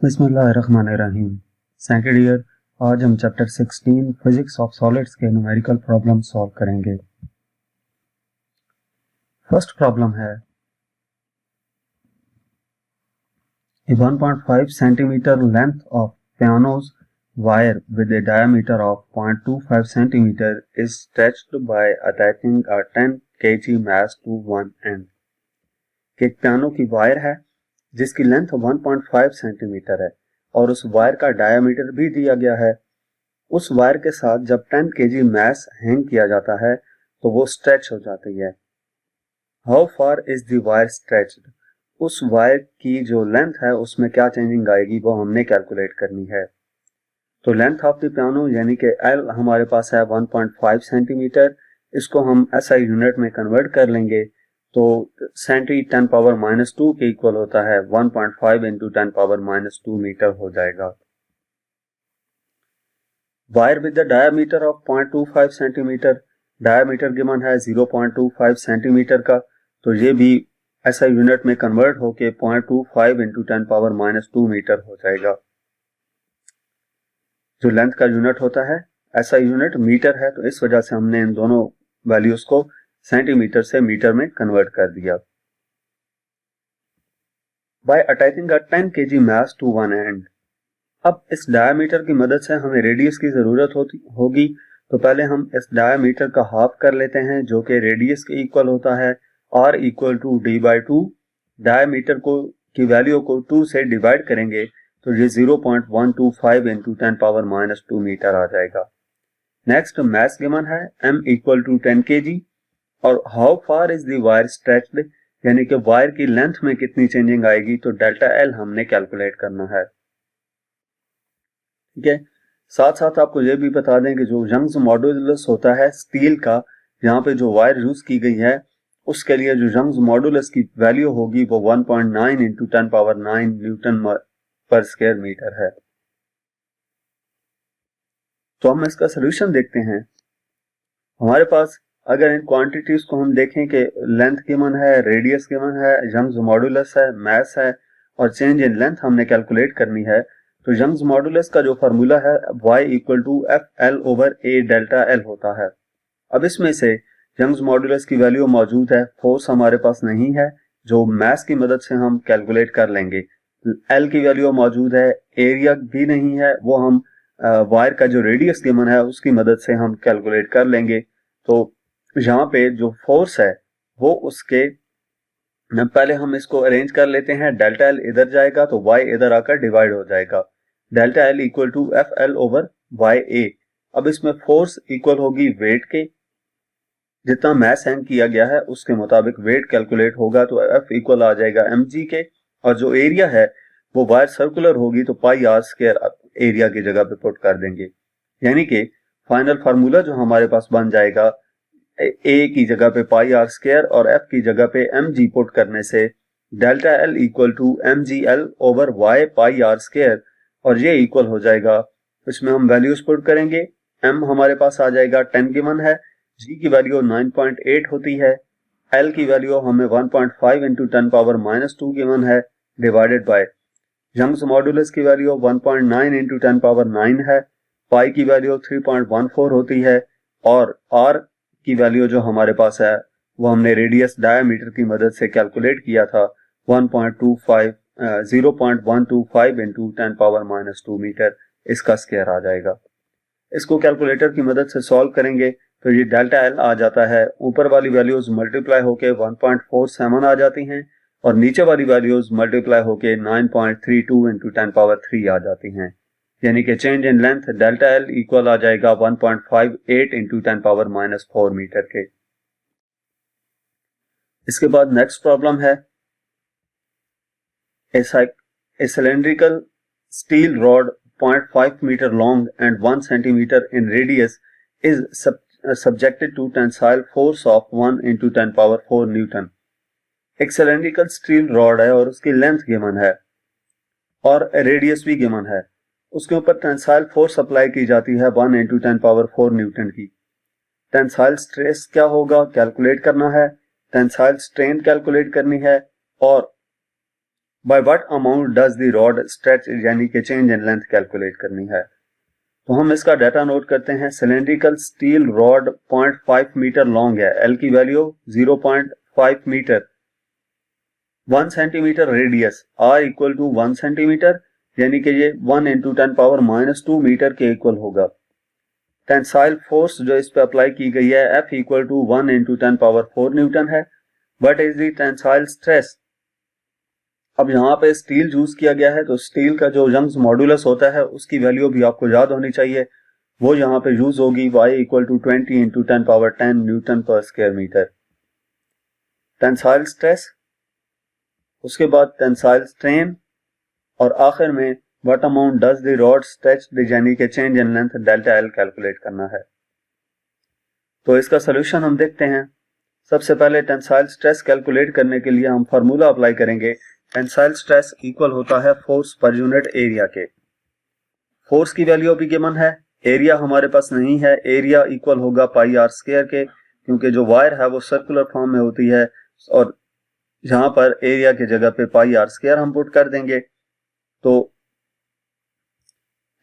बिस्मिल्लाहिर्रहमानिर्रहीम। Second year. आज हम चैप्टर 16 फिजिक्स ऑफ सॉलिड्स के न्यूमेरिकल प्रॉब्लम सॉल्व करेंगे। फर्स्ट प्रॉब्लम है a 1.5 centimeter length of piano's wire with a diameter of 0.25 centimeter is stretched by attaching a 10 kg mass to one end। एक piano की wire है जिसकी length 1.5 centimetre है और उस वायर का डायामीटर भी दिया गया है। उस वायर के साथ जब 10 kg मैस हैंग किया जाता है तो वो स्ट्रेच हो जाती है। How far is the wire stretched? उस वायर की जो लेंथ है उसमें क्या चेंजिंग आएगी वो हमने कैलकुलेट करनी है। तो लेंथ ऑफ द पियानो यानी कि एल हमारे पास है 1.5 सेंटीमीटर। इसको हम एसआई यूनिट में कन्वर्ट कर लेंगे तो सेंटी 10 पावर -2 के इक्वल होता है 1.5 इंटू 10 पावर -2 मीटर हो जाएगा। Wire with the diameter of 0.25 centimetre, diameter given है 0.25 सेंटीमीटर का, तो ये भी ऐसा यूनिट में कन्वर्ट होके 0.25 इंटू 10 पावर -2 मीटर हो जाएगा। जो लेंथ का यूनिट होता है ऐसा यूनिट मीटर है, तो इस वजह से हमने इन दोनों वैल्यूज को सेंटीमीटर से मीटर में कन्वर्ट कर दिया। By attaching a 10 kg mass to one end, अब इस डायमीटर की मदद से हमें रेडियस की जरूरत होगी, तो पहले हम इस डायमीटर का हाफ कर लेते हैं जो कि रेडियस के इक्वल होता है r equal to d/2। Diameter को की वैल्यू को 2 से डिवाइड करेंगे तो ये 0.125 इंटू 10 पावर -2 मीटर आ जाएगा। नेक्स्ट मैस गिवन है m इक्वल टू 10 kg और how far is the wire stretched यानी कि वायर की लेंथ में कितनी चेंजिंग आएगी, तो डेल्टा एल हमने कैलकुलेट करना है। ठीक है, साथ साथ आपको यह भी बता दें कि जो यंग्स मॉडुलस होता है स्टील का, यहाँ पे जो वायर यूज की गई है उसके लिए जो यंग्स मॉडुलस की वैल्यू होगी वो 1.9 इंटू 10 पावर 9 न्यूटन पर स्क्वायर मीटर है। तो हम इसका सोल्यूशन देखते हैं। हमारे पास अगर इन क्वांटिटीज को हम देखें कि लेंथ गिवन है, रेडियस गिवन है, यंग्स मॉडुलस है, मास है और चेंज इन लेंथ हमने कैलकुलेट करनी है, तो यंग्स मॉडुलस का जो फार्मूला है y equal to F L over A delta L होता है। अब इसमें से यंग्स मॉडुलस की वैल्यू मौजूद है, फोर्स हमारे पास नहीं है जो मैस की मदद से हम कैलकुलेट कर लेंगे। एल की वैल्यू मौजूद है, एरिया भी नहीं है, वो हम वायर का जो रेडियस गिवन है उसकी मदद से हम कैलकुलेट कर लेंगे। तो यहाँ पे जो फोर्स है वो उसके पहले हम इसको अरेंज कर लेते हैं। डेल्टा एल इधर जाएगा तो y इधर आकर डिवाइड हो जाएगा। Delta L equal to F L over Y A. अब इसमें फोर्स इक्वल होगी वेट के, जितना मैस हैंग किया गया है उसके मुताबिक वेट कैलकुलेट होगा, तो एफ इक्वल आ जाएगा mg के, और जो एरिया है वो वायर सर्कुलर होगी तो पाई आर स्क्वायर एरिया की जगह पे पुट कर देंगे। यानी कि फाइनल फार्मूला जो हमारे पास बन जाएगा ए की जगह पे पाई आर स्क्वायर और एफ की जगह पे एम जी पुट करने से delta L equal to M G L over Y pi r square, और ये इक्वल हो जाएगा, इसमें हम वैल्यूज पुट करेंगे। एम हमारे पास आ जाएगा 10 गिवन है, जी की वैल्यू 9.8 होती है, एल की वैल्यू हमें 1.5 इंटू 10 पावर -2 गिवन है, डिवाइडेड बाय यंग्स मॉडुलस की वैल्यू 1.9 इंटू 10 पावर 9 है, पाई की वैल्यू 3.14 होती है, और आर की वैल्यू जो हमारे पास है वो हमने रेडियस डायमीटर की मदद से कैलकुलेट किया था 0.125 इंटू 10 पावर -2 मीटर, इसका स्क्वायर आ जाएगा। इसको कैलकुलेटर की मदद से सॉल्व करेंगे तो ये डेल्टा एल आ जाता है, ऊपर वाली वैल्यूज मल्टीप्लाई होके 1.47 आ जाती हैं और नीचे वाली वैल्यूज मल्टीप्लाई होके 9.32 इंटू 10 पावर 3 आ जाती हैं। यानी कि change in length delta L equal आ जाएगा 1.58 इंटू 10 पावर -4 मीटर के। इसके बाद नेक्स्ट प्रॉब्लम है ए cylindrical steel rod 0.5 meter long and 1 centimeter in radius is subjected to tensile force of 1 into 10 power 4 Newton. एक सिलेंड्रिकल स्टील रॉड है और उसकी लेंथ गिवन है और रेडियस भी गिवन है, उसके ऊपर टेंसाइल फोर्स अप्लाई की जाती है 1 into 10 पावर 4 न्यूटन की। टेंसाइल स्ट्रेस क्या होगा कैलकुलेट करना है, टेंसाइल स्ट्रेन कैलकुलेट करनी है, और by what amount does the rod stretch, यानी कि चेंज इन लेंथ कैलकुलेट करनी है। तो हम इसका डाटा नोट करते हैं। Cylindrical steel rod 0.5 metre long है, एल की value 0.5 metre, 1 centimetre radius, R equal to 1 centimetre, यानी कि ये 1 इंटू 10⁻² मीटर के इक्वल होगा। टेंसाइल फोर्स जो इस पे अप्लाई की गई है F equal to 1 into 10⁴ newton है। What is the tensile stress. अब यहाँ पे स्टील यूज किया गया है, तो स्टील का जो यंग्स मॉडुलस होता है उसकी वैल्यू भी आपको याद होनी चाहिए, वो यहाँ पे यूज होगी Y equal to 20 into 10⁻10 newton पर स्क्वायर मीटर। टेंसाइल स्ट्रेस, उसके बाद टेंसाइल स्ट्रेन, और आखिर में what amount does the rod stretch, यानी कि change in length delta L calculate करना है। तो इसका सोल्यूशन हम देखते हैं। सबसे पहले टेंसाइल स्ट्रेस कैलकुलेट करने के लिए हम फार्मूला अप्लाई करेंगे। टेंसाइल स्ट्रेस इक्वल होता है फोर्स पर यूनिट एरिया के। फोर्स की वैल्यू अभी गिवन है, एरिया हमारे पास नहीं है, एरिया इक्वल होगा पाई आर स्क्वायर के, क्योंकि जो वायर है वो सर्कुलर फॉर्म में होती है, और यहाँ पर एरिया की जगह पे पाई आर स्क्वायर हम पुट कर देंगे, तो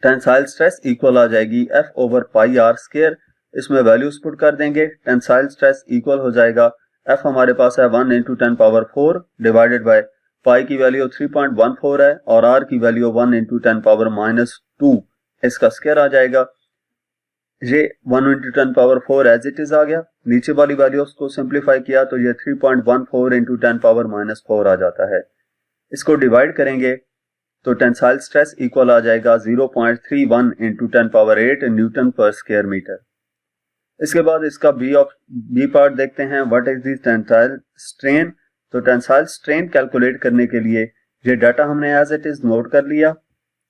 टेंसाइल स्ट्रेस इक्वल आ जाएगी F over pi r square. इसमें वैल्यूज पुट कर देंगे। टेंसाइल स्ट्रेस इक्वल हो जाएगा, F हमारे पास है 1 इंटू 10⁴ डिवाइडेड बाय पाई की वैल्यू 3.14 है और r की वैल्यू 1 इंटू 10⁻², इसका स्क्वायर आ जाएगा। ये 1 इंटू 10⁴ एज इट इज आ गया। नीचे वाली वैल्यूज को सिंप्लीफाई किया तो ये 3.14 इंटू 10⁻⁴ आ जाता है। इसको डिवाइड करेंगे तो टेंसाइल स्ट्रेस इक्वल आ जाएगा 0.31 इंटू 10⁸ न्यूटन पर स्क्वायर मीटर। इसके बाद इसका बी पार्ट देखते हैं। What is the tensile strain. तो टेंसाइल स्ट्रेन कैलकुलेट करने के लिए ये डाटा हमने एज इट इज नोट कर लिया,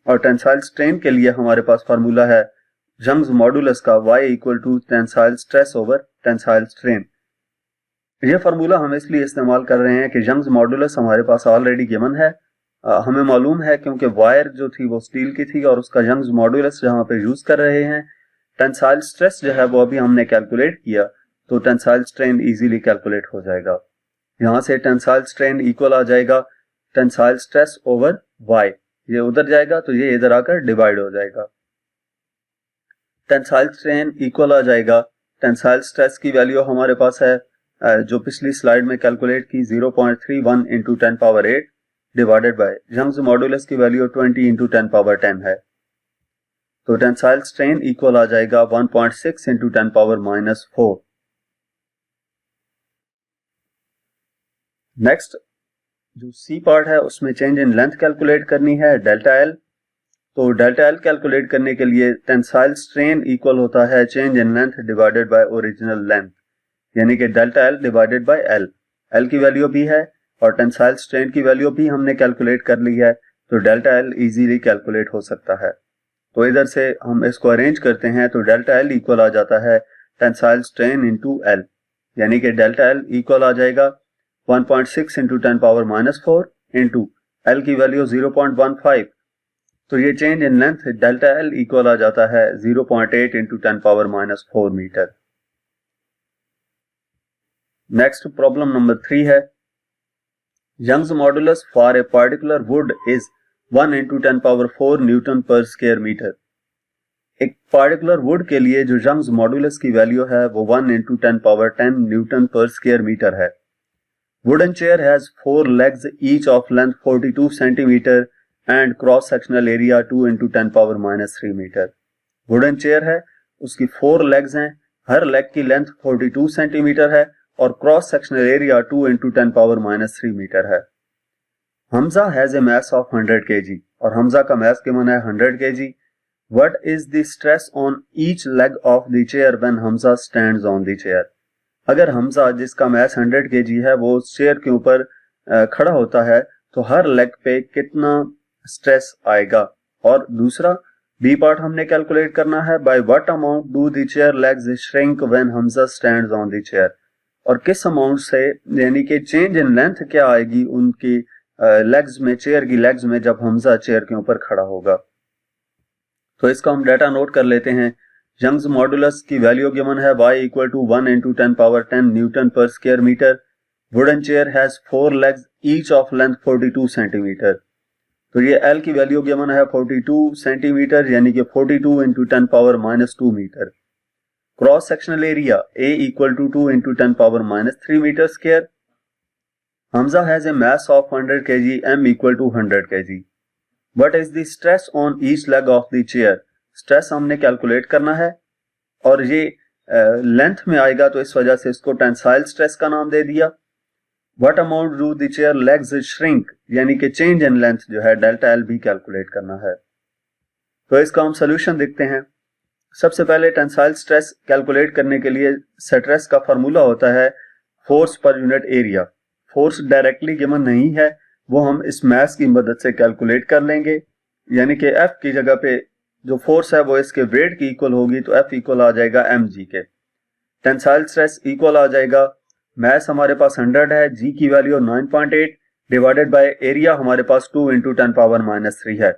और टेंसाइल स्ट्रेन के लिए हमारे पास फार्मूला है यंग्स मॉडुलस का Y equal to tensile stress over tensile strain. ये फार्मूला हम इसलिए इस्तेमाल कर रहे हैं कि यंग्स मॉडुलस हमारे पास ऑलरेडी गिवन है, हमें मालूम है क्योंकि वायर जो थी वो स्टील की थी और उसका यंग्स मॉडुलस जहां पे यूज कर रहे हैं। टेंसाइल स्ट्रेस जो है वो अभी हमने कैलकुलेट किया, तो टेंसाइल स्ट्रेन इजीली कैलकुलेट हो जाएगा। यहां से टेंसाइल स्ट्रेन इक्वल आ जाएगा टेंसाइल स्ट्रेस ओवर Y, ये उधर जाएगा तो ये इधर आकर डिवाइड हो जाएगा। टेंसाइल स्ट्रेन इक्वल आ जाएगा, टेंसाइल स्ट्रेस की वैल्यू हमारे पास है जो पिछली स्लाइड में कैलकुलेट की 0.31 into 10⁸ divided by Young's modulus की वैल्यू 20 इंटू 10⁻10 है, तो टेंसाइल स्ट्रेन इक्वल आ जाएगा 1.6 इंटू 10⁻⁴। नेक्स्ट जो सी पार्ट है उसमें चेंज इन लेंथ कैलकुलेट करनी है, डेल्टा एल। तो डेल्टा एल कैलकुलेट करने के लिए टेंसाइल स्ट्रेन इक्वल होता है change in length divided by original length, यानी कि delta L divided by L. L की वैल्यू भी है और टेंसाइल स्ट्रेन की वैल्यू भी हमने कैलकुलेट कर ली है, तो डेल्टा एल इजीली कैलकुलेट हो सकता है। तो इधर से हम इसको अरेंज करते हैं, तो डेल्टा एल इक्वल आ जाता है टेंसाइल स्ट्रेन इंटू एल, यानी कि डेल्टा एल इक्वल आ जाएगा 1.6 इंटू 10⁻⁴ इंटू एल की वैल्यू 0.15, तो ये change in length delta L equal आ जाता है 0.8 into 10⁻⁴ metre. Next problem number 3 है। Young's modulus for a particular wood is 1 into 10⁴ newton पर स्क्वायर मीटर। एक पार्टिकुलर वुड के लिए जो यंग्स मॉडुलस की वैल्यू है वो 1 इंटू 10⁻10 न्यूटन पर स्क्वायर मीटर है। Wooden chair has 4 legs each of length 42 cm and cross sectional area 2 into 10⁻³ metre. Wooden chair है, उसकी 4 लेग्स हैं, हर लेग की लेंथ 42 सेंटीमीटर है और cross sectional area 2 into 10⁻³ metre है। Hamza has a mass of 100 kg और हमजा का मास गिवन है 100 kg। What is the stress on each leg of the chair when Hamza stands on the chair? अगर हमजा जिसका मास 100 kg है वो चेयर के ऊपर खड़ा होता है तो हर लेग पे कितना स्ट्रेस आएगा। और दूसरा बी पार्ट हमने कैलकुलेट करना है, by what amount do the chair legs shrink when Hamza stands on the chair, और किस अमाउंट से यानी कि चेंज इन लेंथ क्या आएगी उनकी लेग्स में, चेयर की लेग्स में जब हमजा चेयर के ऊपर खड़ा होगा। तो इसका हम डाटा नोट कर लेते हैं। यंग्स मॉडुलस की वैल्यू गिवन है Y equal to 1 into 10⁻10 newton पर square metre. Wooden chair has 4 legs each of length 42 centimetre. तो ये L की वैल्यू गिवन है 42 सेंटीमीटर, यानी कि 42 into 10 power minus 2 metre. Cross sectional area A equal to 2 into 10 power minus 3 metre square. Hamza has a mass of 100 kg, M equal to 100 kg. What is the stress on each leg of the chair? Stress हमने calculate करना है और ये length में आएगा तो इस वजह से इसको टेंसाइल स्ट्रेस का नाम दे दिया। What amount do the chair legs shrink, यानी कि चेंज इन लेंथ जो है डेल्टा एल भी कैलकुलेट करना है। तो इसका हम सोल्यूशन देखते हैं। सबसे पहले टेंसाइल स्ट्रेस कैलकुलेट करने के लिए स्ट्रेस का फार्मूला होता है force per unit area. Force directly given नहीं है, वो हम इस मैथ्स की मदद से कैलकुलेट कर लेंगे, यानी कि F की जगह पे जो फोर्स है वो इसके वेट की इक्वल होगी, तो F इक्वल आ जाएगा mg के। टेंसाइल स्ट्रेस इक्वल आ जाएगा, मैथ हमारे पास 100 है, g की वैल्यू 9.8 डिवाइडेड बाय एरिया हमारे पास 2 इंटू 10 पावर माइनस 3 है।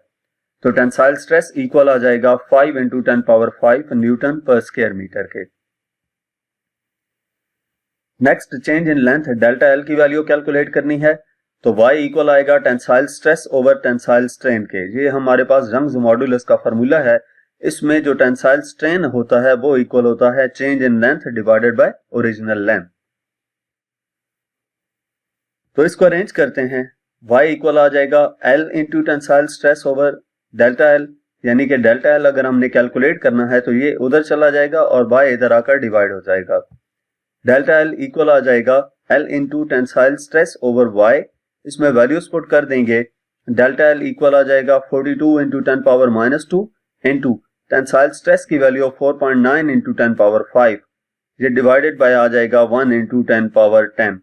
तो टेंसाइल स्ट्रेस इक्वल आ जाएगा 5 इंटू 10 पावर 5 न्यूटन पर स्क्वायर मीटर के। Next change in length delta L की वैल्यू कैलकुलेट करनी है, तो y इक्वल आएगा tensile stress over tensile strain के। ये हमारे पास यंग्स मॉडुलस का फार्मूला है, इसमें जो टेंसाइल स्ट्रेन होता है वो इक्वल होता है change in length divided by original length. तो इसको अरेंज करते हैं, y इक्वल आ जाएगा L into tensile stress over delta L, यानी कि डेल्टा एल अगर हमने कैलकुलेट करना है तो ये उधर चला जाएगा और y इधर आकर डिवाइड हो जाएगा। डेल्टा एल इक्वल आ जाएगा L into tensile stress over y, इसमें वैल्यूज पुट कर देंगे। डेल्टा एल इक्वल आ जाएगा 42 into 10 power minus 2 into tensile stress की वैल्यू 4.9 इंटू 10 पावर 5, ये डिवाइडेड बाय आ जाएगा 1 इंटू 10 पावर 10।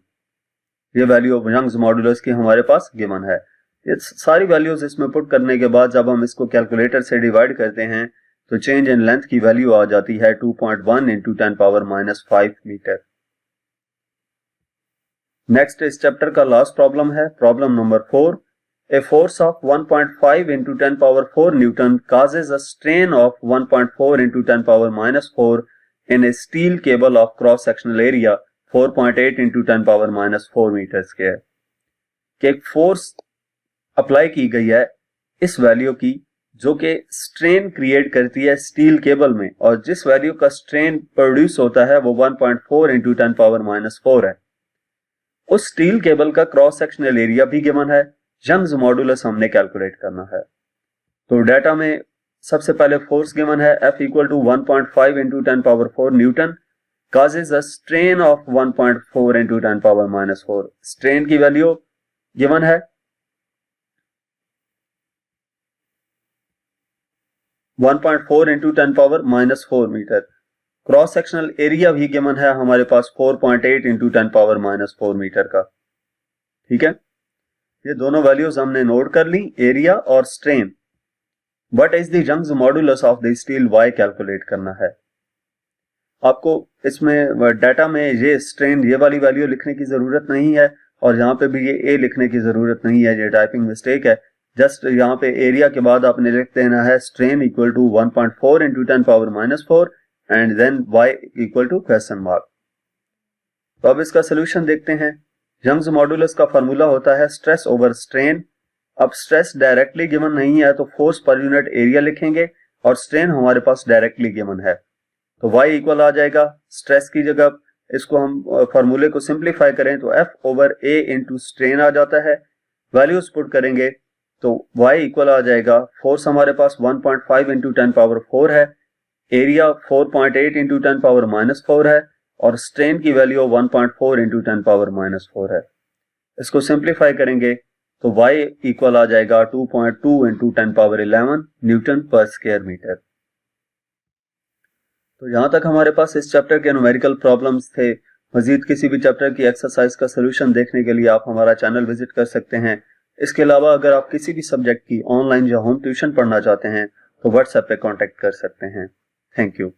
ये वैल्यू यंग्स मॉडुलस की हमारे पास गिवन है। ये सारी वैल्यूज इसमें पुट करने के बाद जब हम इसको कैलकुलेटर से डिवाइड करते हैं तो चेंज इन लेंथ की वैल्यू आ जाती है 2.1 into 10 power minus 5 metre. Next इस चैप्टर का लास्ट प्रॉब्लम है, problem number 4। A force of 1.5 into 10 power 4 newton causes a strain of 1.4 into 10 power minus 4 in a steel cable of cross sectional area 4.8 into 10 power minus 4 metre square. कि एक force apply की गई है इस value की जो कि strain create करती है स्टील केबल में, और जिस वैल्यू का स्ट्रेन प्रोड्यूस होता है वो 1.4 इंटू 10 पावर माइनस 4 है। उस स्टील केबल का क्रॉस सेक्शनल एरिया भी गिवन है, यंग्स मॉडुलस हमने कैलकुलेट करना है। तो डाटा में सबसे पहले फोर्स गिवन है F equal to 1.5 into 10 power 4 newton causes a strain of 1.4 into 10 power minus 4। Strain की वैल्यू गिवन है 1.4 into 10 power minus 4 metre. Cross sectional area भी गिवन है हमारे पास 4.8 इंटू 10 पावर माइनस 4 मीटर का। ठीक है, ये दोनों वैल्यूज हमने नोट कर ली, एरिया और strain. What is the Young's modulus of the steel y calculate करना है। आपको इसमें डाटा में ये स्ट्रेन ये वाली वैल्यू लिखने की जरूरत नहीं है और यहाँ पे भी ये a लिखने की जरूरत नहीं है, ये टाइपिंग मिस्टेक है। जस्ट यहाँ पे एरिया के बाद आपने लिख देना है strain equal to 1.4 into 10 power minus 4 and then y equal to question mark. तो अब इसका सोल्यूशन देखते हैं। यंग्स मॉडुलस का फार्मूला होता है स्ट्रेस ओवर स्ट्रेन। अब स्ट्रेस डायरेक्टली गिवन नहीं है तो फोर्स पर यूनिट एरिया लिखेंगे और स्ट्रेन हमारे पास डायरेक्टली गिवन है, तो y इक्वल आ जाएगा स्ट्रेस की जगह इसको हम फार्मूले को सिंप्लीफाई करें तो F over A into strain आ जाता है। वैल्यूज पुट करेंगे तो y इक्वल आ जाएगा, फोर्स हमारे पास 1.5 इंटू 10 पावर 4 है, एरिया 4.8 इंटू 10 पावर माइनस 4 है और स्ट्रेन की वैल्यू 1.4 इंटू 10 पावर माइनस 4 है। इसको सिंप्लीफाई करेंगे तो y इक्वल आ जाएगा 2.2 इंटू 10 पावर 11 न्यूटन पर स्क्वायर मीटर। तो यहां तक हमारे पास इस चैप्टर के न्यूमेरिकल प्रॉब्लम्स थे। मजीद किसी भी चैप्टर की एक्सरसाइज का सोल्यूशन देखने के लिए आप हमारा चैनल विजिट कर सकते हैं। इसके अलावा अगर आप किसी भी सब्जेक्ट की ऑनलाइन या होम ट्यूशन पढ़ना चाहते हैं तो व्हाट्सएप पे कांटेक्ट कर सकते हैं। Thank you.